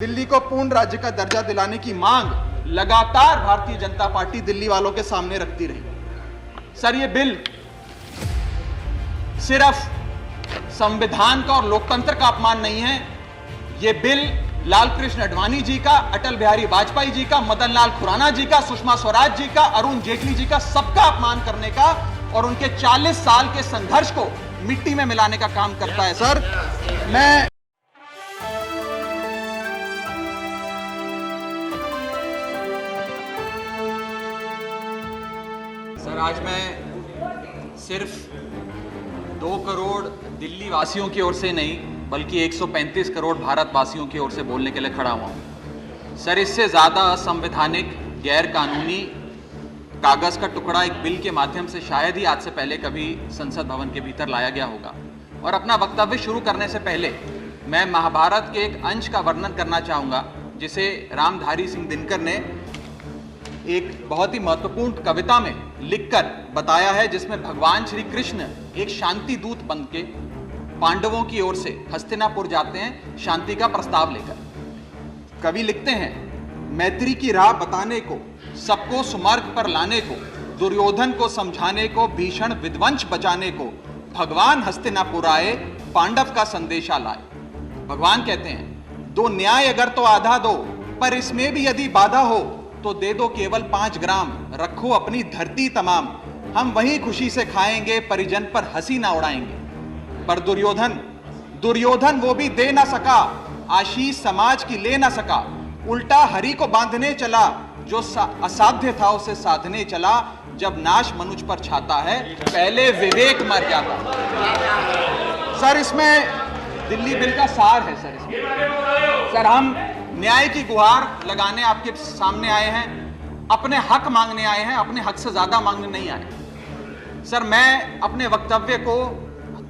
दिल्ली को पूर्ण राज्य का दर्जा दिलाने की मांग लगातार भारतीय जनता पार्टी दिल्ली वालों के सामने रखती रही। सर, ये बिल सिर्फ संविधान का और लोकतंत्र का अपमान नहीं है, ये बिल लाल कृष्ण आडवाणी जी का, अटल बिहारी वाजपेयी जी का, मदन लाल खुराना जी का, सुषमा स्वराज जी का, अरुण जेटली जी का, सबका अपमान करने का और उनके 40 साल के संघर्ष को मिट्टी में मिलाने का काम करता है। आज मैं सिर्फ 2 करोड़ दिल्ली वासियों की ओर से नहीं बल्कि 135 करोड़ भारतवासियों की ओर से बोलने के लिए खड़ा हुआ हूं। सर, इससे ज़्यादा असंवैधानिक, गैर कानूनी कागज का टुकड़ा एक बिल के माध्यम से शायद ही आज से पहले कभी संसद भवन के भीतर लाया गया होगा। और अपना वक्तव्य शुरू करने से पहले मैं महाभारत के एक अंश का वर्णन करना चाहूँगा जिसे रामधारी सिंह दिनकर ने एक बहुत ही महत्वपूर्ण कविता में लिखकर बताया है, जिसमें भगवान श्री कृष्ण एक शांति दूत बनके पांडवों की ओर से हस्तिनापुर जाते हैं शांति का प्रस्ताव लेकर। कवि लिखते हैं, मैत्री की राह बताने को, सबको सुमार्ग पर लाने को, दुर्योधन को समझाने को, भीषण विध्वंस बचाने को, भगवान हस्तिनापुर आए, पांडव का संदेशा लाए। भगवान कहते हैं, दो न्याय अगर तो आधा दो, पर इसमें भी यदि बाधा हो तो दे दो केवल 5 ग्राम, रखो अपनी धरती तमाम, हम वही खुशी से खाएंगे, परिजन पर हंसी ना उड़ाएंगे। पर दुर्योधन वो भी दे ना सका, आशीष समाज की ले ना सका, उल्टा हरि को बांधने चला, जो असाध्य था उसे साधने चला, जब नाश मनुष्य पर छाता है, पहले विवेक मर जाता। सर, इसमें दिल्ली बिल का सार है। सर, हम न्याय की गुहार लगाने आपके सामने आए हैं, अपने हक मांगने आए हैं, अपने हक से ज्यादा मांगने नहीं आए। सर, मैं अपने वक्तव्य को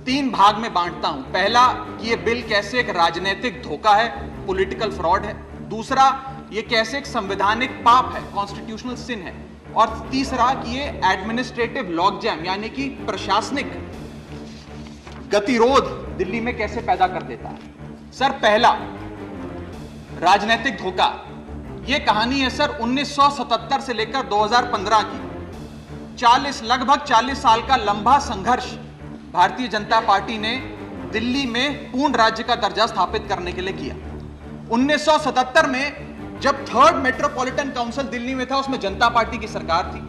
3 भाग में बांटता हूं। पहला कि ये बिल कैसे एक राजनीतिक धोखा है, पॉलिटिकल फ्रॉड है। दूसरा, ये कैसे एक संवैधानिक पाप है, कॉन्स्टिट्यूशनल सिन है। और तीसरा कि ये एडमिनिस्ट्रेटिव लॉकजैम यानी कि प्रशासनिक गतिरोध दिल्ली में कैसे पैदा कर देता है। सर, पहला राजनीतिक धोखा, यह कहानी है सर 1977 से लेकर 2015 की। लगभग 40 साल का लंबा संघर्ष भारतीय जनता पार्टी ने दिल्ली में पूर्ण राज्य का दर्जा स्थापित करने के लिए किया। 1977 में जब 3rd मेट्रोपॉलिटन काउंसिल दिल्ली में था, उसमें जनता पार्टी की सरकार थी।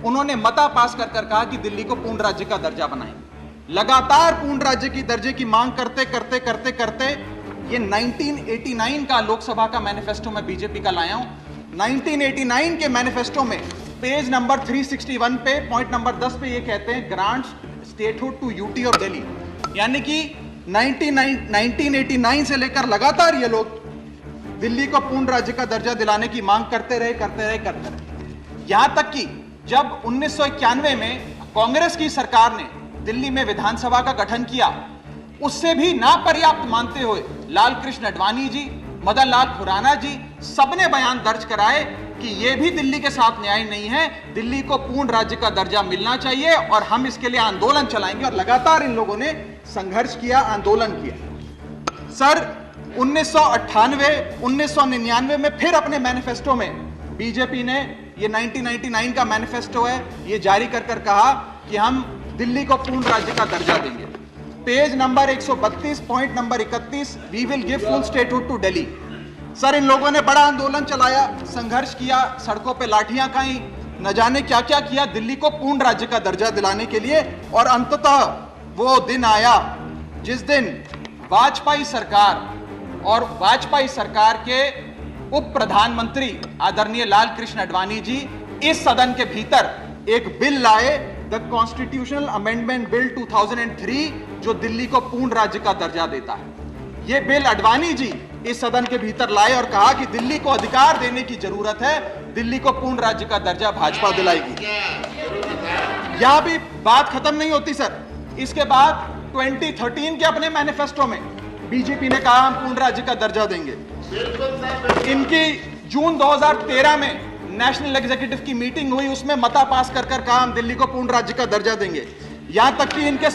उन्होंने मता पास कर कहा कि दिल्ली को पूर्ण राज्य का दर्जा बनाएंगे। लगातार पूर्ण राज्य की दर्जे की मांग करते ये 1989 का लोकसभा का मैनिफेस्टो मैं बीजेपी का लाया हूं। 1989 के मैनिफेस्टो में पेज नंबर 361 पे पॉइंट नंबर 10 पे ये कहते हैं, ग्रांट स्टेटहुड टू यूटी और दिल्ली। यानी कि 1989 से लेकर लगातार ये लोग दिल्ली को पूर्ण राज्य का दर्जा दिलाने की मांग करते रहे। यहां तक कि जब 1991 में कांग्रेस की सरकार ने दिल्ली में विधानसभा का गठन किया, उससे भी ना पर्याप्त मानते हुए लाल कृष्ण आडवाणी जी, मदन लाल खुराना जी सबने बयान दर्ज कराए कि यह भी दिल्ली के साथ न्याय नहीं है, दिल्ली को पूर्ण राज्य का दर्जा मिलना चाहिए और हम इसके लिए आंदोलन चलाएंगे। और लगातार इन लोगों ने संघर्ष किया, आंदोलन किया। सर, 1999 में फिर अपने मैनिफेस्टो में बीजेपी ने, ये 1999 का मैनिफेस्टो है, ये जारी कर कहा कि हम दिल्ली को पूर्ण राज्य का दर्जा देंगे। Page number 132 point number 31, we will give full statehood to Delhi. Sir, इन लोगों ने बड़ा आंदोलन चलाया, संघर्ष किया, सड़कों पे लाठियां खाई, न जाने क्या क्या किया दिल्ली को पूर्ण राज्य का दर्जा दिलाने के लिए। और अंततः वो दिन आया जिस दिन वाजपेयी सरकार के उप प्रधानमंत्री आदरणीय लाल कृष्ण आडवाणी जी इस सदन के भीतर एक बिल लाए, द कॉन्स्टिट्यूशनल अमेंडमेंट बिल 2003, जो दिल्ली को पूर्ण राज्य का दर्जा देता है। यह बिल आडवाणी जी इस सदन के भीतर लाए और कहा कि दिल्ली को अधिकार देने की जरूरत है, दिल्ली को पूर्ण राज्य का दर्जा भाजपा दिलाएगी। यहां भी बात खत्म नहीं होती सर। इसके बाद 2013 के अपने मैनिफेस्टो में बीजेपी ने कहा हम पूर्ण राज्य का दर्जा देंगे। इनकी जून 2013 में नेशनल एग्जीक्यूटिव की मीटिंग हुई, उसमें मता पास कर कहा हम दिल्ली को पूर्ण राज्य का दर्जा देंगे। यहां तक कि इनके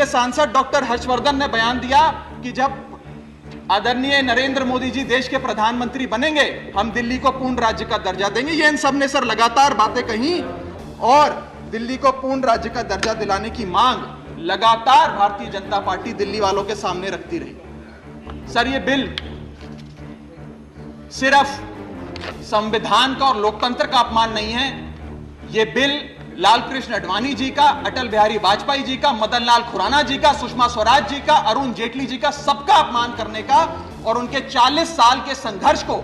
सांसद डॉक्टर हर्षवर्धन ने बयान दिया कि जब आदरणीय नरेंद्र मोदी जी देश के प्रधानमंत्री बनेंगे, हम दिल्ली को पूर्ण राज्य का दर्जा देंगे। ये इन सब ने सर लगातार बातें कही और दिल्ली को पूर्ण राज्य का दर्जा दिलाने की मांग लगातार भारतीय जनता पार्टी दिल्ली वालों के सामने रखती रही। सर ये बिल सिर्फ संविधान का और लोकतंत्र का अपमान नहीं है, ये बिल लाल कृष्ण आडवाणी जी का, अटल बिहारी वाजपेयी जी का, मदन लाल खुराना जी का, सुषमा स्वराज जी का, अरुण जेटली जी का, सबका अपमान करने का और उनके 40 साल के संघर्ष को